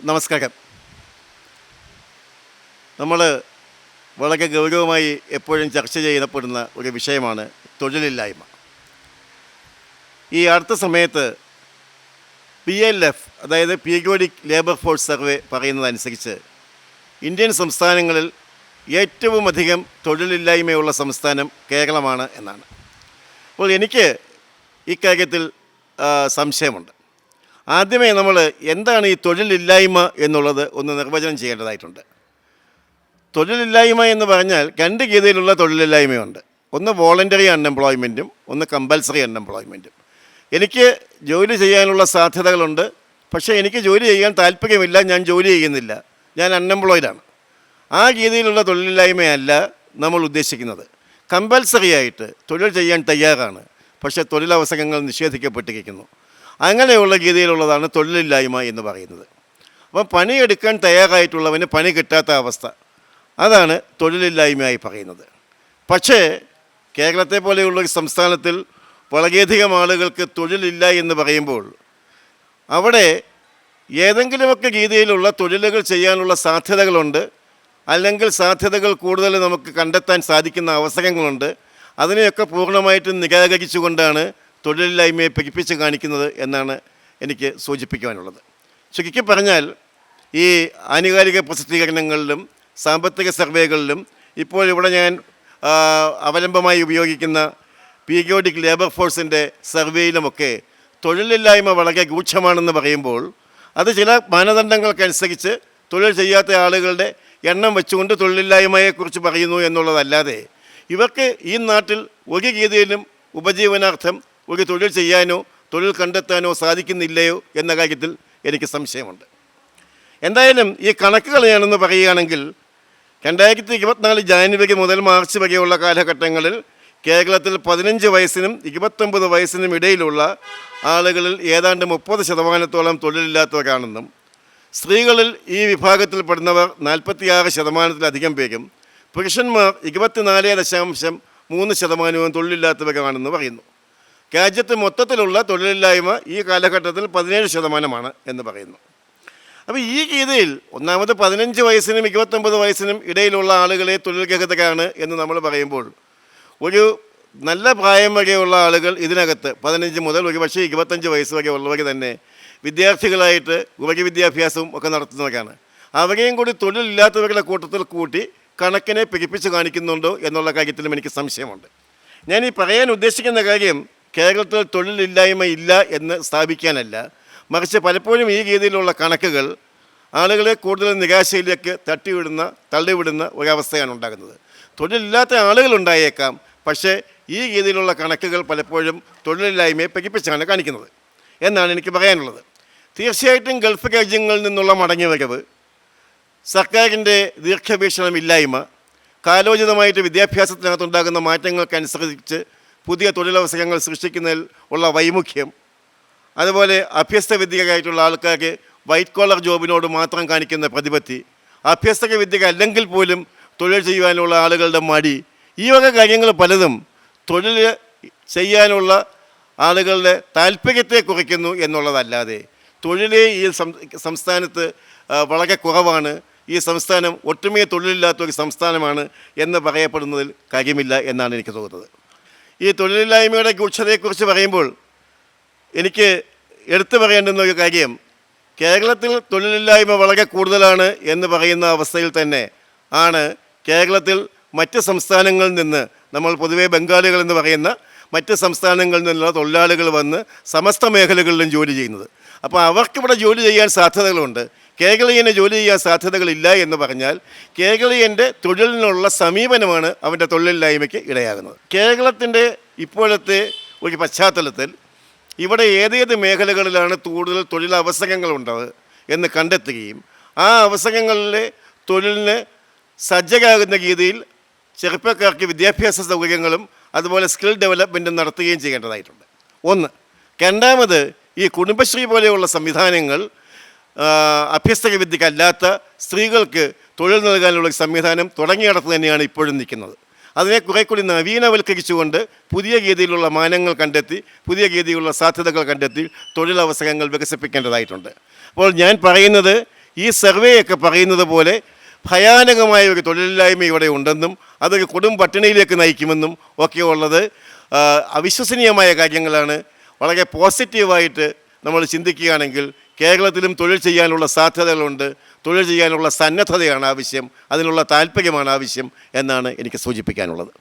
നമസ്കാരം. നമ്മൾ വളരെ ഗൗരവമായി എപ്പോഴും ചർച്ച ചെയ്യപ്പെടുന്ന ഒരു വിഷയമാണ് തൊഴിലില്ലായ്മ. ഈ അടുത്ത സമയത്ത് PLF, അതായത് പീരിയോഡിക് ലേബർ ഫോഴ്സ് സർവേ പറയുന്നതനുസരിച്ച് ഇന്ത്യൻ സംസ്ഥാനങ്ങളിൽ ഏറ്റവും അധികം തൊഴിലില്ലായ്മയുള്ള സംസ്ഥാനം കേരളമാണ് എന്നാണ്. അപ്പോൾ എനിക്ക് ഇക്കാര്യത്തിൽ സംശയമുണ്ട്. ആദ്യമേ നമ്മൾ എന്താണ് ഈ തൊഴിലില്ലായ്മ എന്നുള്ളത് ഒന്ന് നിർവചനം ചെയ്യേണ്ടതായിട്ടുണ്ട്. തൊഴിലില്ലായ്മ എന്ന് പറഞ്ഞാൽ രണ്ട് രീതിയിലുള്ള തൊഴിലില്ലായ്മയുണ്ട്. ഒന്ന് വോളണ്ടറി അൺഎംപ്ലോയ്മെൻറ്റും ഒന്ന് കമ്പൽസറി അൺഎംപ്ലോയ്മെൻറ്റും. എനിക്ക് ജോലി ചെയ്യാനുള്ള സാധ്യതകളുണ്ട്, പക്ഷേ എനിക്ക് ജോലി ചെയ്യാൻ താല്പര്യമില്ല, ഞാൻ ജോലി ചെയ്യുന്നില്ല, ഞാൻ അൺഎംപ്ലോയിഡാണ്. ആ രീതിയിലുള്ള തൊഴിലില്ലായ്മയല്ല നമ്മൾ ഉദ്ദേശിക്കുന്നത്. കമ്പൽസറി ആയിട്ട് തൊഴിൽ ചെയ്യാൻ തയ്യാറാണ്, പക്ഷേ തൊഴിലവസരങ്ങൾ നിഷേധിക്കപ്പെട്ടിരിക്കുന്നു. അങ്ങനെയുള്ള രീതിയിലുള്ളതാണ് തൊഴിലില്ലായ്മ എന്ന് പറയുന്നത്. അപ്പം പണിയെടുക്കാൻ തയ്യാറായിട്ടുള്ളവന് പണി കിട്ടാത്ത അവസ്ഥ, അതാണ് തൊഴിലില്ലായ്മയായി പറയുന്നത്. പക്ഷേ കേരളത്തെ പോലെയുള്ളൊരു സംസ്ഥാനത്തിൽ വളരെയധികം ആളുകൾക്ക് തൊഴിലില്ല എന്ന് പറയുമ്പോൾ അവിടെ ഏതെങ്കിലുമൊക്കെ രീതിയിലുള്ള തൊഴിലുകൾ ചെയ്യാനുള്ള സാധ്യതകളുണ്ട്, അല്ലെങ്കിൽ സാധ്യതകൾ കൂടുതൽ നമുക്ക് കണ്ടെത്താൻ സാധിക്കുന്ന അവസരങ്ങളുണ്ട്. അതിനെയൊക്കെ പൂർണ്ണമായിട്ടും നിരാകരിച്ചുകൊണ്ടാണ് തൊഴിലില്ലായ്മയെ പെരുപ്പിച്ച് കാണിക്കുന്നത് എന്നാണ് എനിക്ക് സൂചിപ്പിക്കുവാനുള്ളത്. ചുരുക്കി പറഞ്ഞാൽ ഈ ആനുകാലിക പ്രസിദ്ധീകരണങ്ങളിലും സാമ്പത്തിക സർവേകളിലും ഇപ്പോൾ ഇവിടെ ഞാൻ അവലംബമായി ഉപയോഗിക്കുന്ന പീരിയോഡിക് ലേബർ ഫോഴ്സിൻ്റെ സർവേയിലുമൊക്കെ തൊഴിലില്ലായ്മ വളരെ രൂക്ഷമാണെന്ന് പറയുമ്പോൾ അത് ചില മാനദണ്ഡങ്ങൾക്കനുസരിച്ച് തൊഴിൽ ചെയ്യാത്ത ആളുകളുടെ എണ്ണം വെച്ചുകൊണ്ട് തൊഴിലില്ലായ്മയെക്കുറിച്ച് പറയുന്നു എന്നുള്ളതല്ലാതെ ഇവർക്ക് ഈ നാട്ടിൽ ഒരു രീതിയിലും ഉപജീവനാർത്ഥം ഒരു തൊഴിൽ ചെയ്യാനോ തൊഴിൽ കണ്ടെത്താനോ സാധിക്കുന്നില്ലയോ എന്ന കാര്യത്തിൽ എനിക്ക് സംശയമുണ്ട്. എന്തായാലും ഈ കണക്കുകൾ ഞാനൊന്ന് പറയുകയാണെങ്കിൽ 2024 ജാനുവരി മുതൽ മാർച്ച് വരെയുള്ള കാലഘട്ടങ്ങളിൽ കേരളത്തിൽ 15 വയസ്സിനും 29 വയസ്സിനും ഇടയിലുള്ള ആളുകളിൽ ഏതാണ്ട് 30% തൊഴിലില്ലാത്തവരാണെന്നും സ്ത്രീകളിൽ ഈ വിഭാഗത്തിൽപ്പെടുന്നവർ 46% പേരും പുരുഷന്മാർ 24.3% തൊഴിലില്ലാത്തവരാണെന്ന് പറയുന്നു. രാജ്യത്ത് മൊത്തത്തിലുള്ള തൊഴിലില്ലായ്മ ഈ കാലഘട്ടത്തിൽ 17% എന്ന് പറയുന്നു. അപ്പോൾ ഈ രീതിയിൽ ഒന്നാമത് 15 വയസ്സിനും 29 വയസ്സിനും ഇടയിലുള്ള ആളുകളെ തൊഴിൽരഹിതരാണ് എന്ന് നമ്മൾ പറയുമ്പോൾ ഒരു നല്ല പ്രായം വരെയുള്ള ആളുകൾ ഇതിനകത്ത് 15 മുതൽ ഒരു പക്ഷേ 25 വയസ്സ് വരെ ഉള്ളവർ തന്നെ വിദ്യാർത്ഥികളായിട്ട് ഉപരിവിദ്യാഭ്യാസവും ഒക്കെ നടത്തുന്നവരാണ്. അവരെയും കൂടി തൊഴിലില്ലാത്തവരുടെ കൂട്ടത്തിൽ കൂട്ടി കണക്കിനെ പെരുപ്പിച്ച് കാണിക്കുന്നുണ്ടോ എന്നുള്ള കാര്യത്തിലും എനിക്ക് സംശയമുണ്ട്. ഞാൻ ഈ പറയാൻ ഉദ്ദേശിക്കുന്ന കാര്യം കേരളത്തിൽ തൊഴിലില്ലായ്മ ഇല്ല എന്ന് സ്ഥാപിക്കാനല്ല, മറിച്ച് പലപ്പോഴും ഈ രീതിയിലുള്ള കണക്കുകൾ ആളുകളെ കൂടുതൽ നിരാശയിലേക്ക് തള്ളിവിടുന്ന ഒരവസ്ഥയാണ് ഉണ്ടാകുന്നത്. തൊഴിലില്ലാത്ത ആളുകളുണ്ടായേക്കാം, പക്ഷേ ഈ രീതിയിലുള്ള കണക്കുകൾ പലപ്പോഴും തൊഴിലില്ലായ്മയെ പെരുപ്പിച്ചാണ് കാണിക്കുന്നത് എന്നാണ് എനിക്ക് പറയാനുള്ളത്. തീർച്ചയായിട്ടും ഗൾഫ് രാജ്യങ്ങളിൽ നിന്നുള്ള മടങ്ങിവരവ്, സർക്കാരിൻ്റെ ദീർഘവീക്ഷണമില്ലായ്മ, കാലോചിതമായിട്ട് വിദ്യാഭ്യാസത്തിനകത്തുണ്ടാകുന്ന മാറ്റങ്ങൾക്കനുസരിച്ച് പുതിയ തൊഴിലവസരങ്ങൾ സൃഷ്ടിക്കുന്നതിൽ ഉള്ള വൈമുഖ്യം, അതുപോലെ അഭ്യസ്ത വിദ്യരായിട്ടുള്ള ആൾക്കാർക്ക് വൈറ്റ് കോളർ ജോബിനോട് മാത്രം കാണിക്കുന്ന പ്രതിപത്തി, അഭ്യസ്ത വിദ്യ അല്ലെങ്കിൽ പോലും തൊഴിൽ ചെയ്യുവാനുള്ള ആളുകളുടെ മടി, ഈ വക കാര്യങ്ങൾ പലതും തൊഴിൽ ചെയ്യാനുള്ള ആളുകളുടെ താല്പര്യത്തെ കുറയ്ക്കുന്നു എന്നുള്ളതല്ലാതെ തൊഴിലേ ഈ സംസ്ഥാനത്ത് വളരെ കുറവാണ്, ഈ സംസ്ഥാനം ഒട്ടുമേ തൊഴിലില്ലാത്ത ഒരു സംസ്ഥാനമാണ് എന്ന് പറയപ്പെടുന്നതിൽ കാര്യമില്ല എന്നാണ് എനിക്ക് തോന്നുന്നത്. ഈ തൊഴിലില്ലായ്മയുടെ രൂക്ഷതയെക്കുറിച്ച് പറയുമ്പോൾ എനിക്ക് എടുത്തു പറയേണ്ടുന്ന ഒരു കാര്യം, കേരളത്തിൽ തൊഴിലില്ലായ്മ വളരെ കൂടുതലാണ് എന്ന് പറയുന്ന അവസ്ഥയിൽ തന്നെ ആണ് കേരളത്തിൽ മറ്റ് സംസ്ഥാനങ്ങളിൽ നിന്ന്, നമ്മൾ പൊതുവേ ബംഗാളികൾ എന്ന് പറയുന്ന മറ്റ് സംസ്ഥാനങ്ങളിൽ നിന്നുള്ള തൊഴിലാളികൾ വന്ന് സമസ്ത മേഖലകളിലും ജോലി ചെയ്യുന്നത്. അപ്പോൾ അവർക്കിവിടെ ജോലി ചെയ്യാൻ സാധ്യതകളുണ്ട്, കേരളീയന് ജോലി ചെയ്യാൻ സാധ്യതകളില്ല എന്ന് പറഞ്ഞാൽ കേരളീയൻ്റെ തൊഴിലിനുള്ള സമീപനമാണ് അവൻ്റെ തൊഴിലില്ലായ്മയ്ക്ക് ഇടയാകുന്നത്. കേരളത്തിൻ്റെ ഇപ്പോഴത്തെ ഒരു പശ്ചാത്തലത്തിൽ ഇവിടെ ഏതേത് മേഖലകളിലാണ് കൂടുതൽ തൊഴിലവസരങ്ങളുള്ളത് എന്ന് കണ്ടെത്തുകയും ആ അവസരങ്ങളിലെ തൊഴിലിന് സജ്ജരാകുന്ന രീതിയിൽ ചെറുപ്പക്കാർക്ക് വിദ്യാഭ്യാസ സൗകര്യങ്ങളും അതുപോലെ സ്കിൽ ഡെവലപ്മെൻറ്റും നടത്തുകയും ചെയ്യേണ്ടതായിട്ടുണ്ട്. ഒന്ന്. രണ്ടാമത്, ഈ കുടുംബശ്രീ പോലെയുള്ള സംവിധാനങ്ങൾ അഭ്യസ്ത വിദ്യക്കല്ലാത്ത സ്ത്രീകൾക്ക് തൊഴിൽ നൽകാനുള്ള സംവിധാനം തുടങ്ങിയിടത്ത് തന്നെയാണ് ഇപ്പോഴും നിൽക്കുന്നത്. അതിനെ കുറെ കൂടി നവീനവൽക്കരിച്ചുകൊണ്ട് പുതിയ രീതിയിലുള്ള മാനങ്ങൾ കണ്ടെത്തി പുതിയ രീതിയിലുള്ള സാധ്യതകൾ കണ്ടെത്തി തൊഴിലവസരങ്ങൾ വികസിപ്പിക്കേണ്ടതായിട്ടുണ്ട്. അപ്പോൾ ഞാൻ പറയുന്നത്, ഈ സർവേയൊക്കെ പറയുന്നത് പോലെ ഭയാനകമായ ഒരു തൊഴിലില്ലായ്മ ഇവിടെ ഉണ്ടെന്നും അതൊരു കൊടും പട്ടിണിയിലേക്ക് നയിക്കുമെന്നും ഒക്കെ ഉള്ളത് അവിശ്വസനീയമായ കാര്യങ്ങളാണ്. വളരെ പോസിറ്റീവായിട്ട് നമ്മൾ ചിന്തിക്കുകയാണെങ്കിൽ കേരളത്തിലും തൊഴിൽ ചെയ്യാനുള്ള സാധ്യതകളുണ്ട്, തൊഴിൽ ചെയ്യാനുള്ള സന്നദ്ധതയാണ് ആവശ്യം, അതിനുള്ള താല്പര്യമാണ് ആവശ്യം എന്നാണ് എനിക്ക് സൂചിപ്പിക്കാനുള്ളത്.